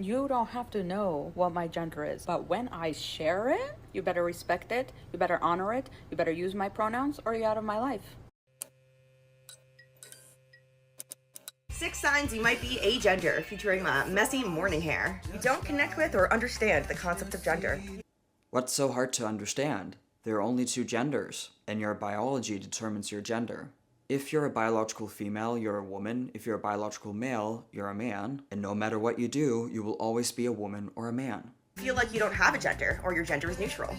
You don't have to know what my gender is, but when I share it, you better respect it, you better honor it, you better use my pronouns, or you're out of my life. 6 signs you might be agender, featuring messy morning hair. You don't connect with or understand the concept of gender. What's so hard to understand? There are only two genders, and your biology determines your gender. If you're a biological female, you're a woman. If you're a biological male, you're a man. And no matter what you do, you will always be a woman or a man. Feel like you don't have a gender, or your gender is neutral.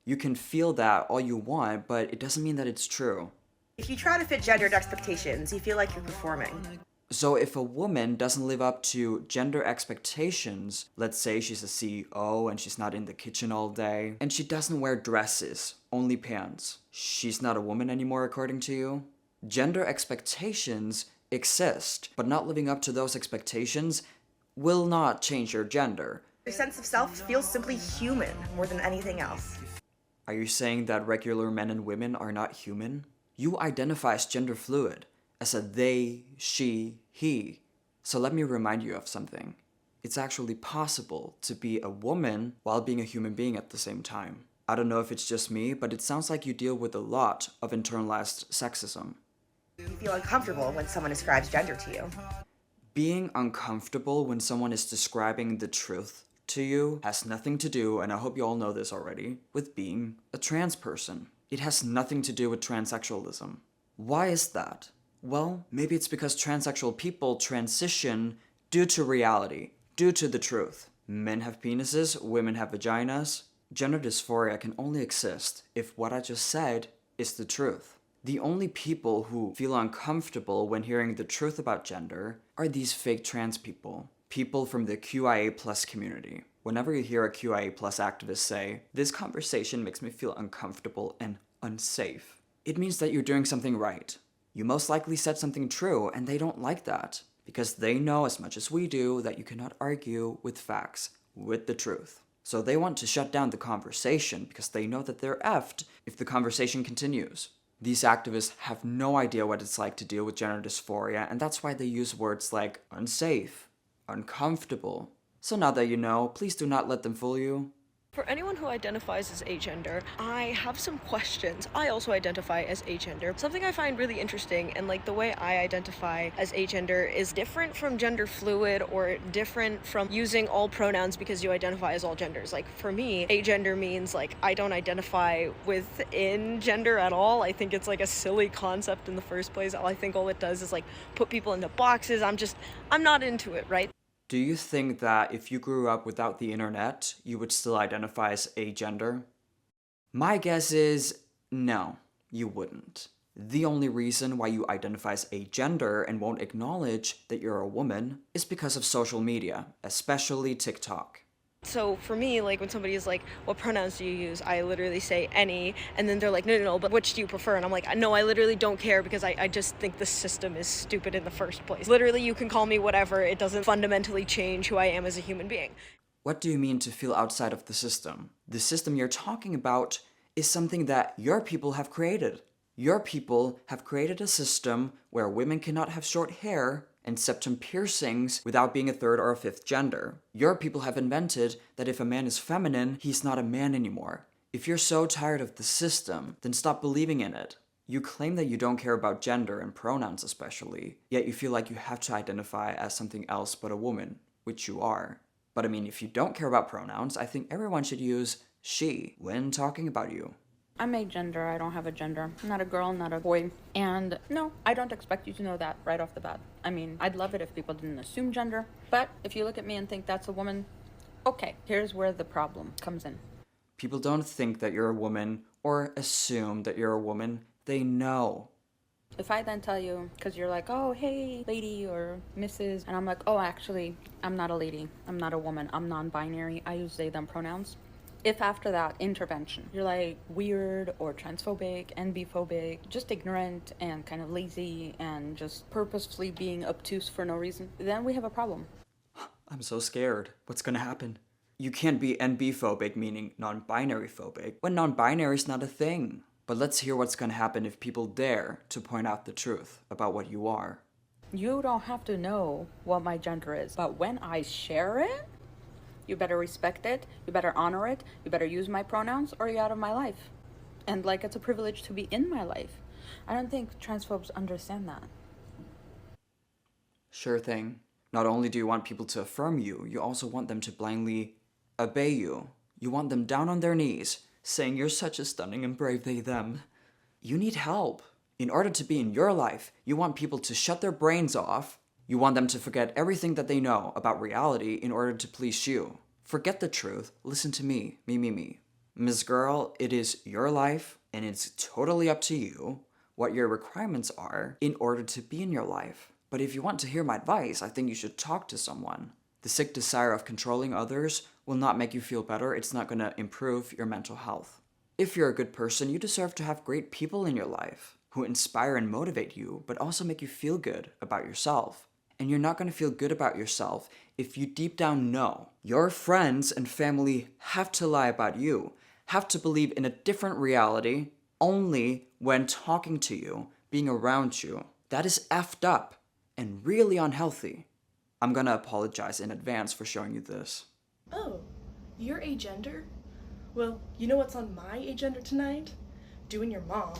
You can feel that all you want, but it doesn't mean that it's true. If you try to fit gendered expectations, you feel like you're performing. So if a woman doesn't live up to gender expectations, let's say she's a CEO and she's not in the kitchen all day, and she doesn't wear dresses, only pants, she's not a woman anymore according to you? Gender expectations exist, but not living up to those expectations will not change your gender. Your sense of self feels simply human more than anything else. Are you saying that regular men and women are not human? You identify as gender fluid, as a they, she, he. So let me remind you of something. It's actually possible to be a woman while being a human being at the same time. I don't know if it's just me, but it sounds like you deal with a lot of internalized sexism. You feel uncomfortable when someone ascribes gender to you. Being uncomfortable when someone is describing the truth to you has nothing to do, and I hope you all know this already, with being a trans person. It has nothing to do with transsexualism. Why is that? Well, maybe it's because transsexual people transition due to reality, due to the truth. Men have penises, women have vaginas. Gender dysphoria can only exist if what I just said is the truth. The only people who feel uncomfortable when hearing the truth about gender are these fake trans people. People from the QIA plus community. Whenever you hear a QIA plus activist say, "This conversation makes me feel uncomfortable and unsafe," it means that you're doing something right. You most likely said something true, and they don't like that, because they know as much as we do that you cannot argue with facts, with the truth. So they want to shut down the conversation because they know that they're effed if the conversation continues. These activists have no idea what it's like to deal with gender dysphoria, and that's why they use words like unsafe, uncomfortable. So now that you know, please do not let them fool you. For anyone who identifies as agender, I have some questions. I also identify as agender. Something I find really interesting, and like the way I identify as agender is different from gender fluid or different from using all pronouns because you identify as all genders. Like for me, agender means like I don't identify within gender at all. I think it's like a silly concept in the first place. I think all it does is like put people into boxes. I'm not into it, right? Do you think that if you grew up without the internet, you would still identify as agender? My guess is no, you wouldn't. The only reason why you identify as agender and won't acknowledge that you're a woman is because of social media, especially TikTok. So for me, like when somebody is like, what pronouns do you use? I literally say any, and then they're like, no, but which do you prefer? And I'm like, no, I literally don't care because I just think the system is stupid in the first place. Literally, you can call me whatever. It doesn't fundamentally change who I am as a human being. What do you mean to feel outside of the system? The system you're talking about is something that your people have created. Your people have created a system where women cannot have short hair and septum piercings without being a third or a fifth gender. Your people have invented that if a man is feminine, he's not a man anymore. If you're so tired of the system, then stop believing in it. You claim that you don't care about gender and pronouns especially, yet you feel like you have to identify as something else but a woman, which you are. But I mean, if you don't care about pronouns, I think everyone should use she when talking about you. I'm agender, I don't have a gender. I'm not a girl, not a boy. And no, I don't expect you to know that right off the bat. I mean, I'd love it if people didn't assume gender, but if you look at me and think that's a woman, okay, here's where the problem comes in. People don't think that you're a woman or assume that you're a woman, they know. If I then tell you, because you're like, oh, hey, lady or Mrs., and I'm like, oh, actually, I'm not a lady, I'm not a woman, I'm non-binary, I use they, them pronouns. If after that intervention, you're like weird or transphobic, NB-phobic, just ignorant and kind of lazy and just purposefully being obtuse for no reason, then we have a problem. I'm so scared. What's gonna happen? You can't be NB-phobic, meaning non-binary phobic, when non-binary is not a thing. But let's hear what's gonna happen if people dare to point out the truth about what you are. You don't have to know what my gender is, but when I share it, You better respect it, you better honor it, you better use my pronouns, or you're out of my life. And like, it's a privilege to be in my life. I don't think transphobes understand that. Sure thing. Not only do you want people to affirm you, you also want them to blindly obey you. You want them down on their knees, saying you're such a stunning and brave they, them. You need help. In order to be in your life, you want people to shut their brains off. You want them to forget everything that they know about reality in order to please you. Forget the truth. Listen to me. Me. Ms. Girl, it is your life, and it's totally up to you what your requirements are in order to be in your life. But if you want to hear my advice, I think you should talk to someone. The sick desire of controlling others will not make you feel better. It's not going to improve your mental health. If you're a good person, you deserve to have great people in your life who inspire and motivate you, but also make you feel good about yourself. And you're not going to feel good about yourself if you deep down know your friends and family have to lie about you, have to believe in a different reality only when talking to you, being around you. That is effed up and really unhealthy. I'm gonna apologize in advance for showing you this. Oh, you're agender? Well, you know what's on my agenda tonight? Doing your mom.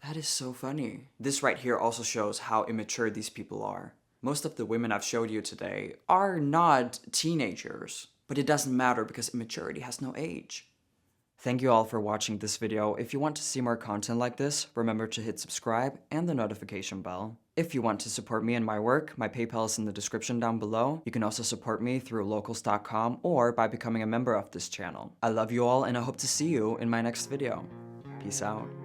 That is so funny. This right here also shows how immature these people are. Most of the women I've showed you today are not teenagers, but it doesn't matter because immaturity has no age. Thank you all for watching this video. If you want to see more content like this, remember to hit subscribe and the notification bell. If you want to support me and my work, my PayPal is in the description down below. You can also support me through locals.com or by becoming a member of this channel. I love you all and I hope to see you in my next video. Peace out.